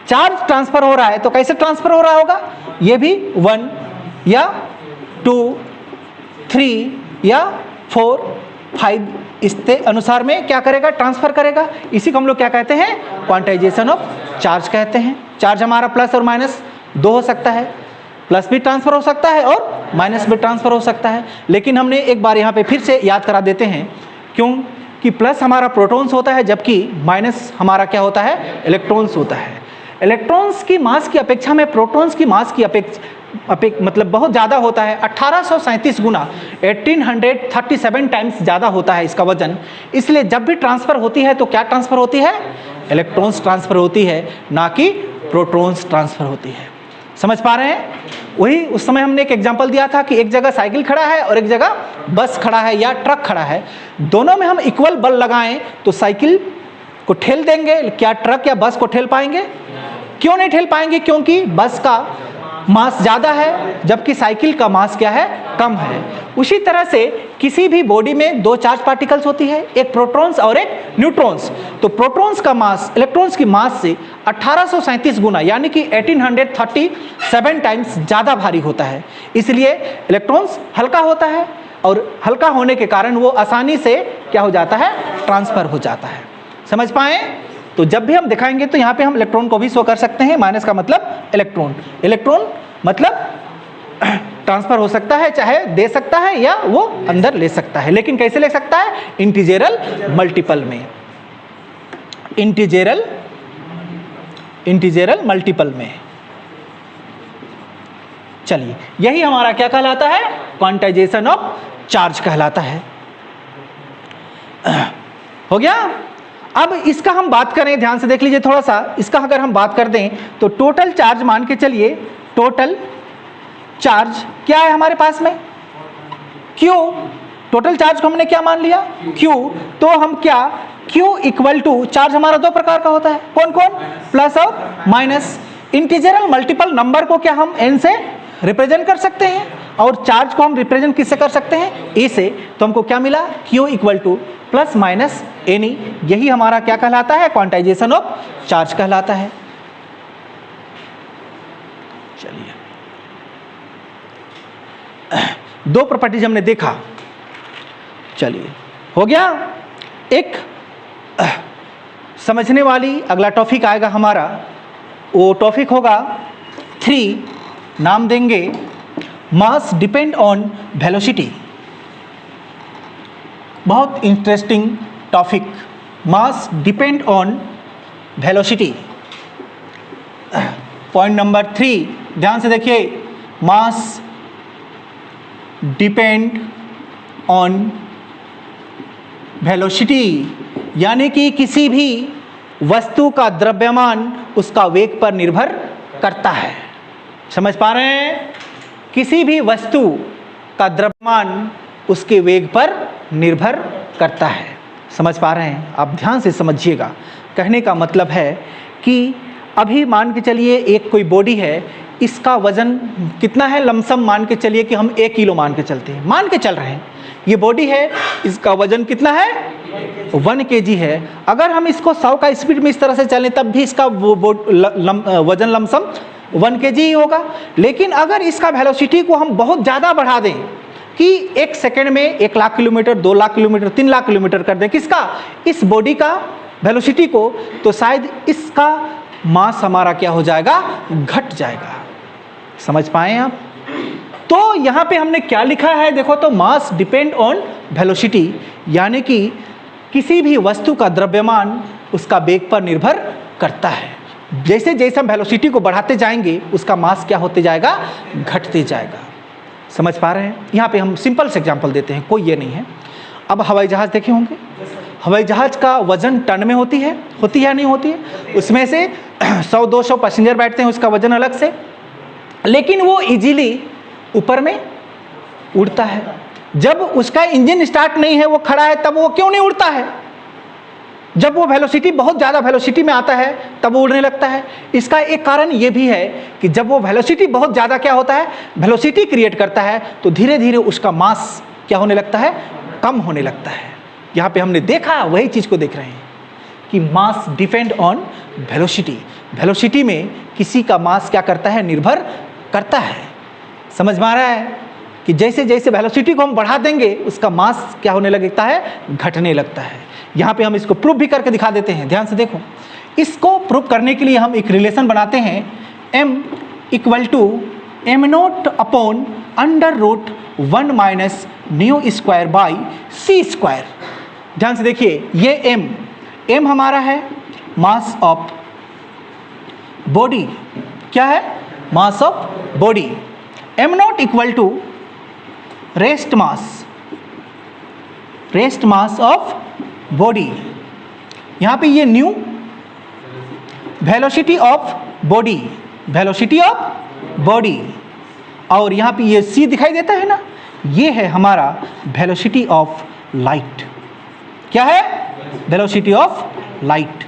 चार्ज ट्रांसफर हो रहा है तो कैसे ट्रांसफर हो रहा होगा, ये भी 1 या 2, 3 या 4, 5 इसके अनुसार में क्या करेगा, ट्रांसफर करेगा। इसी को हम लोग क्या कहते हैं, क्वांटाइजेशन ऑफ चार्ज कहते हैं। चार्ज हमारा प्लस और माइनस 2 हो सकता है, प्लस भी ट्रांसफर हो सकता है और माइनस भी ट्रांसफर हो सकता है। लेकिन हमने एक बार यहाँ पे फिर से याद करा देते हैं, क्यों कि प्लस हमारा प्रोटॉन्स होता है जबकि माइनस हमारा क्या होता है, इलेक्ट्रॉन्स होता है। इलेक्ट्रॉन्स की मास की अपेक्षा में प्रोटॉन्स की मास की मतलब बहुत ज़्यादा होता है, 1837 गुना 1837 टाइम्स ज़्यादा होता है इसका वजन। इसलिए जब भी ट्रांसफ़र होती है तो क्या ट्रांसफ़र होती है, इलेक्ट्रॉन्स ट्रांसफ़र होती है, ना कि प्रोटॉन्स ट्रांसफ़र होती है। समझ पा रहे हैं? वही उस समय हमने एक एग्जांपल दिया था कि एक जगह साइकिल खड़ा है और एक जगह बस खड़ा है या ट्रक खड़ा है। दोनों में हम इक्वल बल लगाएं तो साइकिल को ठेल देंगे, क्या ट्रक या बस को ठेल पाएंगे? क्यों नहीं ठेल पाएंगे? क्योंकि बस का मास ज़्यादा है जबकि साइकिल का मास क्या है, कम है। उसी तरह से किसी भी बॉडी में दो चार्ज पार्टिकल्स होती है, एक प्रोटॉन्स और एक न्यूट्रॉन्स। तो प्रोटॉन्स का मास इलेक्ट्रॉन्स की मास से 1837 गुना यानी कि 1837 टाइम्स ज़्यादा भारी होता है। इसलिए इलेक्ट्रॉन्स हल्का होता है और हल्का होने के कारण वो आसानी से क्या हो जाता है, ट्रांसफर हो जाता है। समझ पाए? तो जब भी हम दिखाएंगे तो यहाँ पे हम इलेक्ट्रॉन को भी शो कर सकते हैं। माइनस का मतलब इलेक्ट्रॉन, इलेक्ट्रॉन मतलब ट्रांसफर हो सकता है, चाहे दे सकता है या वो अंदर ले सकता है। लेकिन कैसे ले सकता है? इंटीजरल मल्टीपल में, इंटीजरल मल्टीपल में। चलिए, यही हमारा क्या कहलाता है? क्वांटाइजेशन ऑफ चार्ज कहलाता है। हो गया? अब इसका हम बात करें, ध्यान से देख लीजिए थोड़ा सा। इसका अगर हम बात कर दें तो टोटल चार्ज मान के चलिए, टोटल चार्ज क्या है हमारे पास में? Q। टोटल चार्ज को हमने क्या मान लिया? Q। तो हम क्या, Q इक्वल टू, चार्ज हमारा दो प्रकार का होता है, कौन कौन? प्लस और माइनस। इंटीजरल मल्टीपल नंबर को क्या हम n से रिप्रेजेंट कर सकते हैं और चार्ज को हम रिप्रेजेंट किससे कर सकते हैं? A से। तो हमको क्या मिला? Q equal two plus minus any. यही हमारा क्या कहलाता है? क्वांटाइजेशन ऑफ चार्ज कहलाता है। चलिए, दो प्रॉपर्टीज हमने देखा। चलिए, हो गया। एक समझने वाली अगला टॉपिक आएगा हमारा, वो टॉपिक होगा 3, नाम देंगे मास डिपेंड ऑन वेलोसिटी। बहुत interesting topic, mass depend on velocity. Point number 3 ध्यान से देखिए, मास डिपेंड ऑन वेलोसिटी, यानी कि किसी भी वस्तु का द्रव्यमान उसका वेग पर निर्भर करता है। समझ पा रहे हैं? किसी भी वस्तु का द्रव्यमान उसके वेग पर निर्भर करता है। समझ पा रहे हैं? आप ध्यान से समझिएगा। कहने का मतलब है कि अभी मान के चलिए एक कोई बॉडी है, इसका वजन कितना है? लमसम मान के चलिए कि हम 1 किलो मान के चलते हैं, मान के चल रहे हैं। ये बॉडी है, इसका वजन कितना है? 1 kg है। अगर हम इसको 100 का स्पीड में इस तरह से चलें तब भी इसका वजन लमसम 1 kg ही होगा। लेकिन अगर इसका वेलोसिटी को हम बहुत ज़्यादा बढ़ा दें कि 1 सेकेंड में 1 lakh kilometre, 2 lakh kilometre, 3 lakh kilometre कर दें, किसका? इस बॉडी का वेलोसिटी को, तो शायद इसका मास हमारा क्या हो जाएगा? घट जाएगा। समझ पाए आप? तो यहाँ पे हमने क्या लिखा है देखो तो, मास डिपेंड ऑन वेलोसिटी, यानी कि किसी भी वस्तु का द्रव्यमान उसका वेग पर निर्भर करता है। जैसे जैसे हम वेलोसिटी को बढ़ाते जाएंगे उसका मास क्या होते जाएगा? घटते जाएगा। समझ पा रहे हैं? यहाँ पे हम सिंपल से एग्जांपल देते हैं, कोई ये नहीं है। अब हवाई जहाज़ देखे होंगे, हवाई जहाज़ का वजन टन में होती है या नहीं होती है? उसमें से 100-200 पैसेंजर बैठते हैं, उसका वजन अलग से, लेकिन वो इजीली ऊपर में उड़ता है। जब उसका इंजन स्टार्ट नहीं है, वो खड़ा है, तब वो क्यों नहीं उड़ता है? जब वो वेलोसिटी बहुत ज़्यादा वेलोसिटी में आता है तब वो उड़ने लगता है। इसका एक कारण ये भी है कि जब वो वेलोसिटी बहुत ज़्यादा क्या होता है? वेलोसिटी क्रिएट करता है, तो धीरे धीरे उसका मास क्या होने लगता है? कम होने लगता है। यहाँ पे हमने देखा, वही चीज़ को देख रहे हैं कि मास डिपेंड ऑन वेलोसिटी। वेलोसिटी में किसी का मास क्या करता है? निर्भर करता है। समझ में आ रहा है कि जैसे जैसे वेलोसिटी को हम बढ़ा देंगे उसका मास क्या होने लगता है? घटने लगता है। यहाँ पे हम इसको प्रूव भी करके दिखा देते हैं। ध्यान से देखो, इसको प्रूव करने के लिए हम एक रिलेशन बनाते हैं, m equal to m0 upon √1 minus nu square by c square. ध्यान से देखिए, ये m हमारा है मास ऑफ बॉडी। क्या है? Mass of body. m0 equal to rest mass of body. यहाँ पे ये न्यू वेलोसिटी ऑफ बॉडी, और यहाँ पे ये c दिखाई देता है ना, ये है हमारा वेलोसिटी ऑफ लाइट। क्या है? वेलोसिटी ऑफ लाइट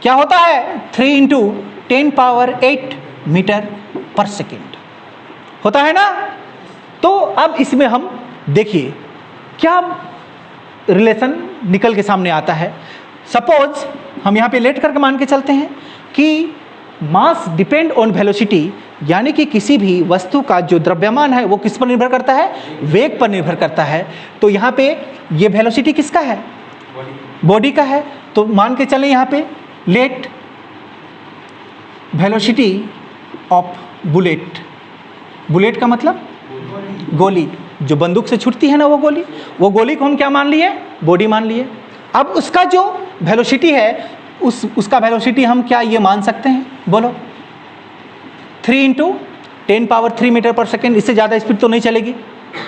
क्या होता है? 3 × 10⁸ मीटर पर सेकेंड होता है ना। तो अब इसमें हम देखिए क्या रिलेशन निकल के सामने आता है। सपोज हम यहाँ पे लेट करके मान के चलते हैं कि मास डिपेंड ऑन वेलोसिटी, यानी कि किसी भी वस्तु का जो द्रव्यमान है वो किस पर निर्भर करता है, वेग पर निर्भर करता है। तो यहाँ पे ये वेलोसिटी किसका है, बॉडी का है। तो मान के चलें यहाँ पे let velocity of bullet, bullet का मतलब गोली, जो बंदूक से छूटती है ना वो गोली को हम क्या मान लिए, बॉडी मान लिए। अब उसका जो वेलोसिटी है उसका वेलोसिटी हम क्या ये मान सकते हैं, बोलो 3 × 10³ मीटर पर सेकेंड। इससे ज़्यादा स्पीड तो नहीं चलेगी,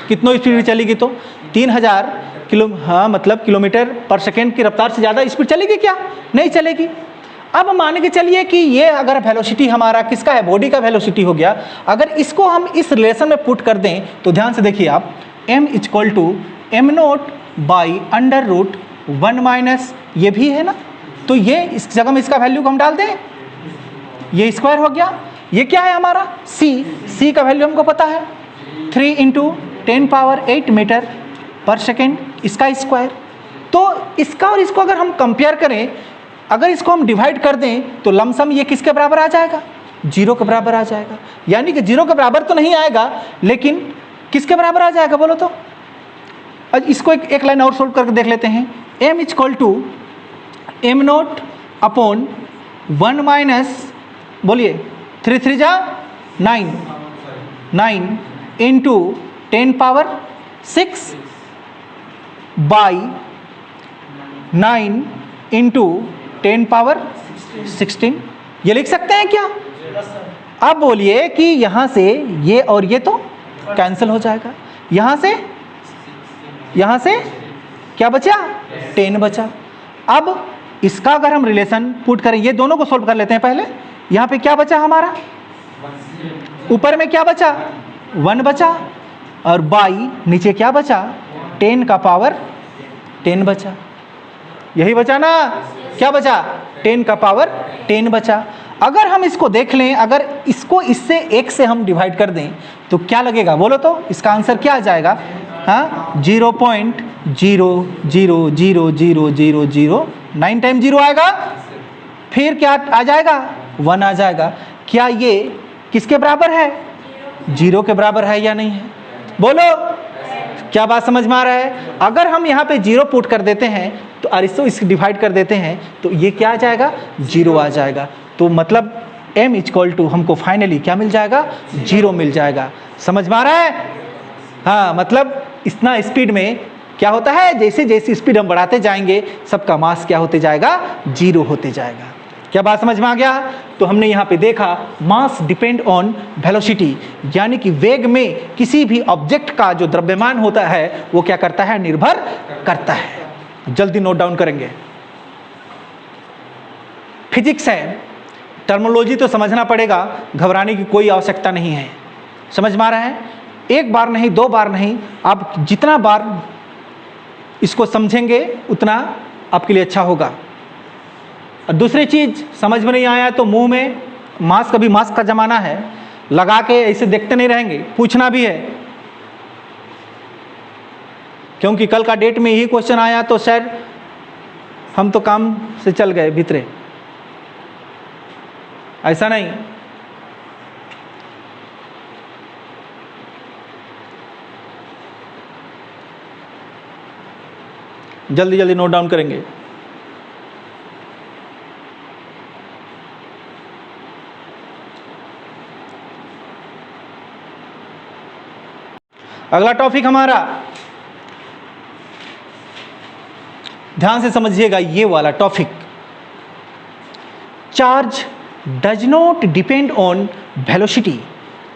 कितनों स्पीड चलेगी तो 3000 किलोमीटर पर सेकेंड की रफ्तार से ज़्यादा स्पीड चलेगी क्या, नहीं चलेगी। अब मान के चलिए कि ये अगर वेलोसिटी हमारा किसका है, बॉडी का वेलोसिटी हो गया। अगर इसको हम इस रिलेशन में पुट कर दें तो ध्यान से देखिए आप, m = m0/√1 - ये भी है ना, तो ये इस जगह में इसका वैल्यू को हम डाल दें, ये स्क्वायर हो गया। ये क्या है हमारा c का वैल्यू हमको पता है 3 × 10⁸ मीटर पर सेकेंड, इसका स्क्वायर। तो इसका और इसको अगर हम कंपेयर करें, अगर इसको हम डिवाइड कर दें तो लमसम ये किसके बराबर आ जाएगा, 0 के बराबर आ जाएगा। यानी कि 0 के बराबर तो नहीं आएगा, लेकिन किसके बराबर आ जाएगा बोलो तो। अब इसको एक लाइन और सोल्व करके देख लेते हैं। m = m0/1 - बोलिए 3 3 जा 9 × 10⁶ बाई 9 × 10⁻16, ये लिख सकते हैं क्या। अब बोलिए कि यहाँ से ये और ये तो कैंसिल हो जाएगा, यहाँ से क्या बचा, 10 बचा। अब इसका अगर हम रिलेशन पुट करें, ये दोनों को सोल्व कर लेते हैं पहले। यहाँ पे क्या बचा हमारा, ऊपर में क्या बचा, 1 बचा, और बाई नीचे क्या बचा, 10⁻10 बचा। यही बचा ना, क्या बचा, 10⁻10 बचा। अगर हम इसको देख लें, अगर इसको इससे 1 से हम डिवाइड कर दें तो क्या लगेगा बोलो तो, इसका आंसर क्या आ जाएगा, हाँ 0.0000009 टाइम 0 आएगा, फिर क्या आ जाएगा, 1 आ जाएगा। क्या ये किसके बराबर है, 0 के बराबर है या नहीं है, बोलो। क्या बात समझ में आ रहा है। अगर हम यहाँ पे 0 पुट कर देते हैं तो और इसको डिवाइड कर देते हैं तो ये क्या आ जाएगा, 0 आ जाएगा। तो मतलब m = हमको फाइनली क्या मिल जाएगा, 0 मिल जाएगा। समझ में आ रहा है, हाँ। मतलब इतना स्पीड में क्या होता है, जैसे जैसे स्पीड हम बढ़ाते जाएंगे सबका मास क्या होते जाएगा, 0 होते जाएगा। क्या बात समझ में आ गया। तो हमने यहाँ पे देखा मास डिपेंड ऑन वेलोसिटी, यानी कि वेग में किसी भी ऑब्जेक्ट का जो द्रव्यमान होता है वो क्या करता है, निर्भर करता है। जल्दी नोट डाउन करेंगे। फिजिक्स है, टर्मिनोलॉजी तो समझना पड़ेगा, घबराने की कोई आवश्यकता नहीं है। समझ में आ रहा है, एक बार नहीं, 2 बार नहीं, आप जितना बार इसको समझेंगे उतना आपके लिए अच्छा होगा। और दूसरी चीज़, समझ में नहीं आया तो मुंह में मास्क, अभी मास्क का ज़माना है, लगा के ऐसे देखते नहीं रहेंगे, पूछना भी है। क्योंकि कल का डेट में यही क्वेश्चन आया तो शायद हम तो काम से चल गए भीतरे, ऐसा नहीं। जल्दी जल्दी नोट डाउन करेंगे। अगला टॉपिक हमारा, ध्यान से समझिएगा ये वाला topic, charge does not depend on velocity.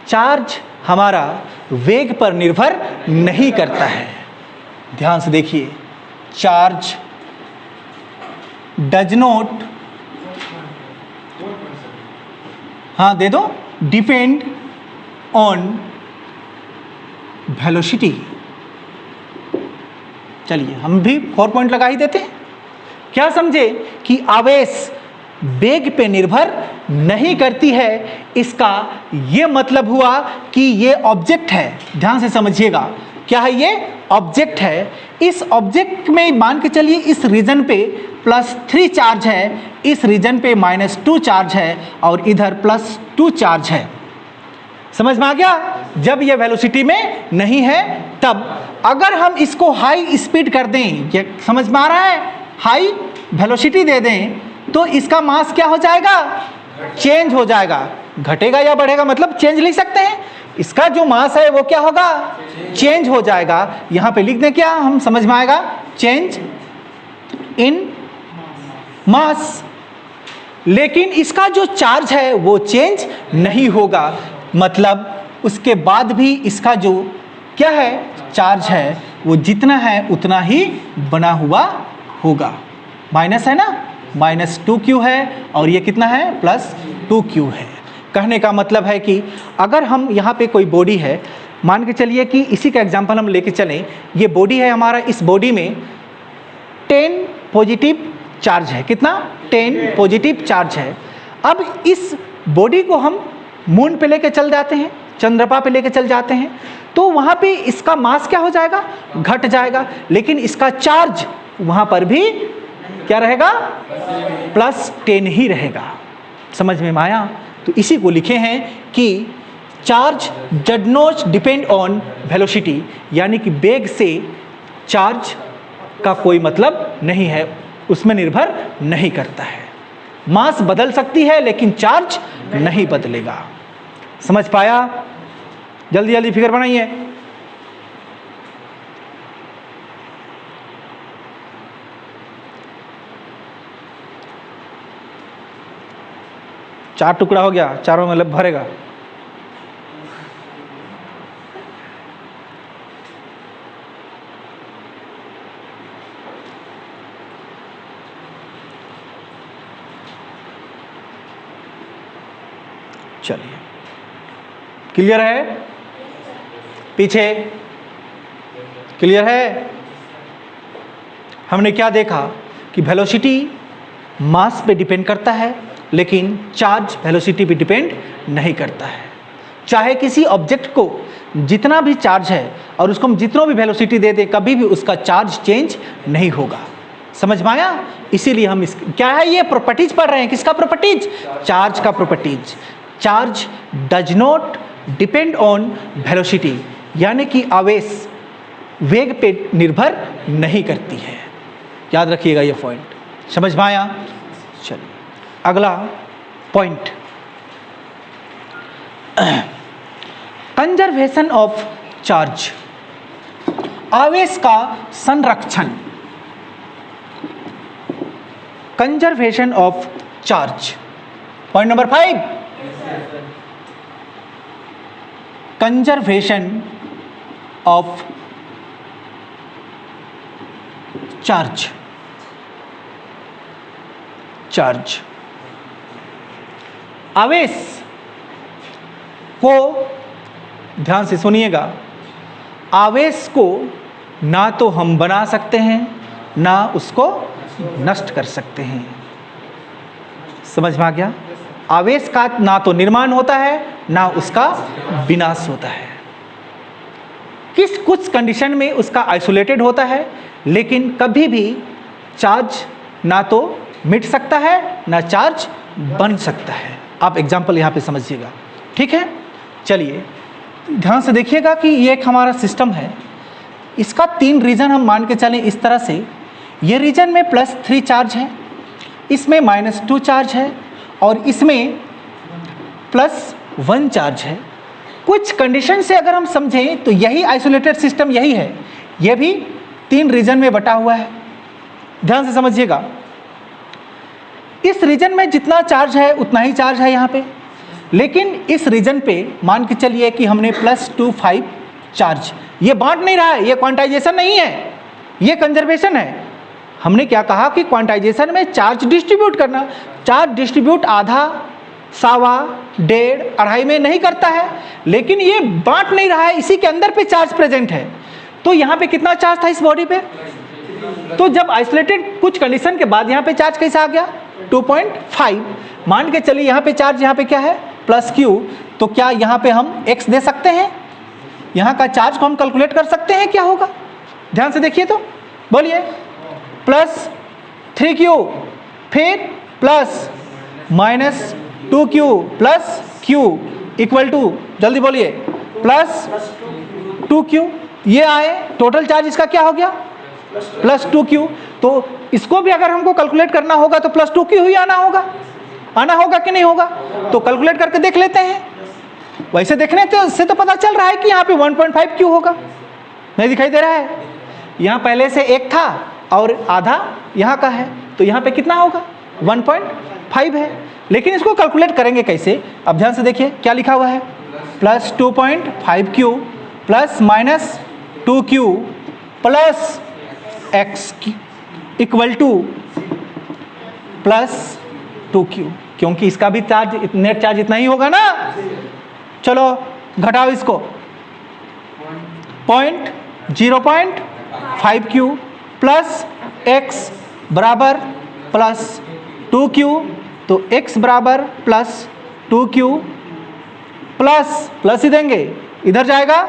Charge हमारा वेग पर निर्भर नहीं करता है। ध्यान से देखिए, चार्ज डज नॉट, हाँ दे दो, डिपेंड ऑन वेलोसिटी। चलिए हम भी 4 पॉइंट लगा ही देते हैं। क्या समझे कि आवेश वेग पे निर्भर नहीं करती है। इसका ये मतलब हुआ कि ये ऑब्जेक्ट है, ध्यान से समझिएगा, क्या है ये? ऑब्जेक्ट है। इस ऑब्जेक्ट में मान के चलिए इस रीजन पे +3 चार्ज है, इस रीजन पे -2 चार्ज है और इधर +2 चार्ज है। समझ में आ गया? जब ये वेलोसिटी में नहीं है तब। अगर हम इसको हाई स्पीड कर दें, ये समझ में आ रहा है, हाई वेलोसिटी दे दें तो इसका मास क्या हो जाएगा? चेंज हो जाएगा। घटेगा या बढ़ेगा मतलब चेंज लिख सकते हैं। इसका जो मास है वो क्या होगा? चेंज हो जाएगा। यहां पे लिख दें क्या, हम समझ में आएगा, चेंज इन मास। लेकिन इसका जो चार्ज है वो चेंज नहीं होगा, मतलब उसके बाद भी इसका जो क्या है चार्ज है वो जितना है उतना ही बना हुआ होगा। माइनस है ना, -2q है और ये कितना है? +2q है। कहने का मतलब है कि अगर हम यहाँ पे कोई बॉडी है, मान के चलिए कि इसी का एग्जांपल हम लेके चलें, ये बॉडी है हमारा, इस बॉडी में 10 पॉजिटिव चार्ज है। कितना? 10 पॉजिटिव चार्ज है। अब इस बॉडी को हम मून पे लेके चल जाते हैं, चंद्रमा पे लेके चल जाते हैं, तो वहाँ पे इसका मास क्या हो जाएगा? घट जाएगा। लेकिन इसका चार्ज वहाँ पर भी क्या रहेगा? +10 ही रहेगा। समझ में आया? तो इसी को लिखे हैं कि charge does not depend on velocity, यानी कि वेग से चार्ज का कोई मतलब नहीं है, उसमें निर्भर नहीं करता है। मास बदल सकती है लेकिन चार्ज नहीं बदलेगा। समझ पाया? जल्दी जल्दी फिगर बनाइए। चार टुकड़ा हो गया, चारों मतलब भरेगा। चलिए, क्लियर है? पीछे क्लियर है? हमने क्या देखा कि वेलोसिटी मास पे डिपेंड करता है लेकिन चार्ज वेलोसिटी पे डिपेंड नहीं करता है। चाहे किसी ऑब्जेक्ट को जितना भी चार्ज है और उसको हम जितना भी वेलोसिटी दे दें, कभी भी उसका चार्ज चेंज नहीं होगा। समझ में आया? इसीलिए हम इस क्या है ये प्रॉपर्टीज पढ़ रहे हैं। किसका प्रॉपर्टीज? चार्ज का properties. Charge does not depend on velocity, यानी कि आवेश वेग पे निर्भर नहीं करती है। याद रखिएगा ये पॉइंट। समझ में आया? चलिए अगला पॉइंट, कंजर्वेशन ऑफ चार्ज, आवेश का संरक्षण। Conservation of charge, point number 5, conservation of charge. Charge आवेश को ध्यान से सुनिएगा, आवेश को ना तो हम बना सकते हैं ना उसको नष्ट कर सकते हैं। समझ में आ गया? आवेश का ना तो निर्माण होता है ना उसका विनाश होता है। कुछ कंडीशन में उसका आइसोलेटेड होता है, लेकिन कभी भी चार्ज ना तो मिट सकता है ना चार्ज बन सकता है। आप एग्जाम्पल यहाँ पे समझिएगा, ठीक है? चलिए ध्यान से देखिएगा कि ये एक हमारा सिस्टम है, इसका 3 रीजन हम मान के चलें इस तरह से। ये रीजन में +3 चार्ज है, इसमें -2 चार्ज है और इसमें +1 चार्ज है। कुछ कंडीशन से अगर हम समझें तो यही आइसोलेटेड सिस्टम यही है, यह भी 3 रीजन में बटा हुआ है। ध्यान से समझिएगा, इस रीजन में जितना चार्ज है उतना ही चार्ज है यहाँ पे, लेकिन इस रीजन पे मान के चलिए कि हमने +2 चार्ज, ये बांट नहीं रहा है, ये क्वांटाइजेशन नहीं है, ये कंजर्वेशन है। हमने क्या कहा कि क्वांटाइजेशन में चार्ज डिस्ट्रीब्यूट करना, चार्ज डिस्ट्रीब्यूट आधा, सवा, 1.5, 2.5 में नहीं करता है, लेकिन ये बांट नहीं रहा है, इसी के अंदर पे चार्ज प्रेजेंट है। तो यहाँ पे कितना चार्ज था इस बॉडी पे? तो जब आइसोलेटेड कुछ कंडीशन के बाद यहाँ पे चार्ज कैसे आ गया? 2.5। मान के चलिए यहाँ पे चार्ज, यहाँ पे क्या है प्लस Q, तो क्या यहाँ पे हम x दे सकते हैं? यहाँ का चार्ज को हम कैलकुलेट कर सकते हैं, क्या होगा? ध्यान से देखिए तो बोलिए। प्लस 3Q, फिर plus minus 2Q plus Q equal to, जल्दी बोलिए, प्लस 2Q। ये आए, टोटल चार्ज इसका क्या हो गया? Plus 2Q। तो इसको भी अगर हमको कैलकुलेट करना होगा तो प्लस 2Q ही आना होगा कि नहीं होगा? तो कैलकुलेट करके देख लेते हैं। वैसे देखने से तो पता चल रहा है कि यहाँ पे 1.5Q होगा, नहीं दिखाई दे रहा है? यहाँ पहले से एक था और आधा यहाँ का है, तो यहाँ पे कितना होगा? 1.5 है। लेकिन इसको कैलकुलेट करेंगे कैसे? अब ध्यान से देखिए क्या लिखा हुआ है, plus 2.5Q plus minus 2Q plus x equal two plus 2Q, क्योंकि इसका भी चार्ज, नेट चार्ज इतना ही होगा ना। चलो घटाओ इसको, 0.5Q प्लस x बराबर प्लस 2Q, तो x बराबर प्लस 2Q प्लस ही देंगे, इधर जाएगा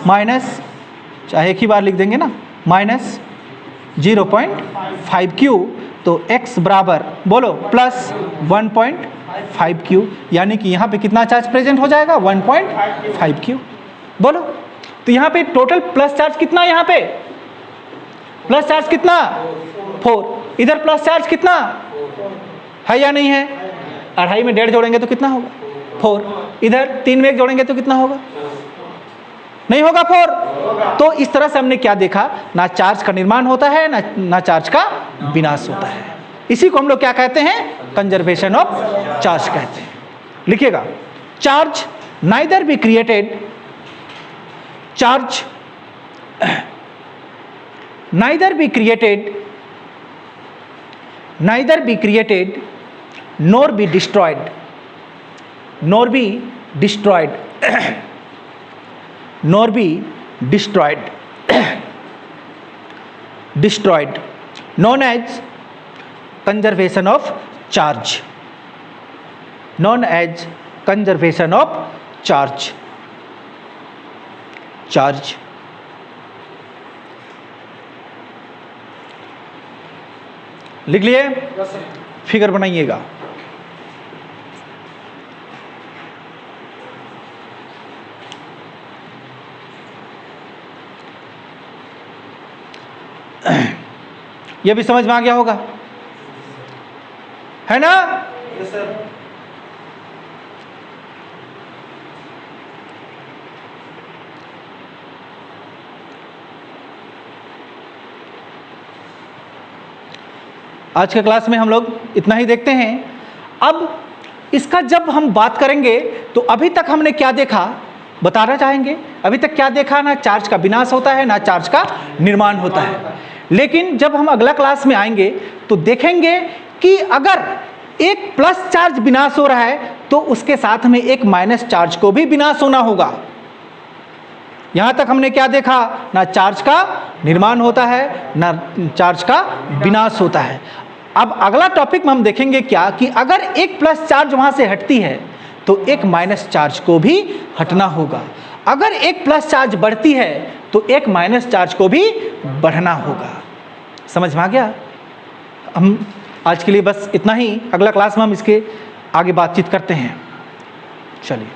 माइनस, चाहे एक ही बार लिख देंगे ना, माइनस 0.5Q, तो x बराबर बोलो प्लस 1.5Q, यानी कि यहाँ पे कितना चार्ज प्रेजेंट हो जाएगा? 1.5Q। बोलो, तो यहाँ पे टोटल प्लस चार्ज कितना? यहाँ पे प्लस चार्ज कितना? 4। इधर प्लस चार्ज कितना है या नहीं है? 2.5 में 1.5 जोड़ेंगे तो कितना होगा? 4। इधर 3 में 1 जोड़ेंगे तो कितना होगा? नहीं होगा 4। तो इस तरह से हमने क्या देखा, ना चार्ज का निर्माण होता है, ना चार्ज का विनाश होता है। इसी को हम लोग क्या कहते हैं? कंजर्वेशन ऑफ चार्ज कहते हैं। लिखिएगा, charge neither be created, charge neither be created nor be destroyed, nor be destroyed destroyed, known as conservation of charge, known as conservation of charge। लिख लिए? फिगर बनाइएगा। ये भी समझ में आ गया होगा, है ना? Yes sir. आज के क्लास में हम लोग इतना ही देखते हैं। अब इसका जब हम बात करेंगे तो अभी तक हमने क्या देखा बताना चाहेंगे। अभी तक क्या देखा? ना चार्ज का विनाश होता है, ना चार्ज का निर्माण होता है। लेकिन जब हम अगला क्लास में आएंगे तो देखेंगे कि अगर एक प्लस चार्ज विनाश हो रहा है तो उसके साथ में एक माइनस चार्ज को भी विनाश होना होगा। यहां तक हमने क्या देखा? ना चार्ज का निर्माण होता है, ना चार्ज का विनाश होता है। अब अगला टॉपिक में हम देखेंगे क्या कि अगर एक प्लस चार्ज वहां से हटती है तो एक माइनस चार्ज को भी हटना होगा। अगर एक प्लस चार्ज बढ़ती है तो एक माइनस चार्ज को भी बढ़ना होगा। समझ में आ गया? हम आज के लिए बस इतना ही। अगला क्लास में हम इसके आगे बातचीत करते हैं। चलिए।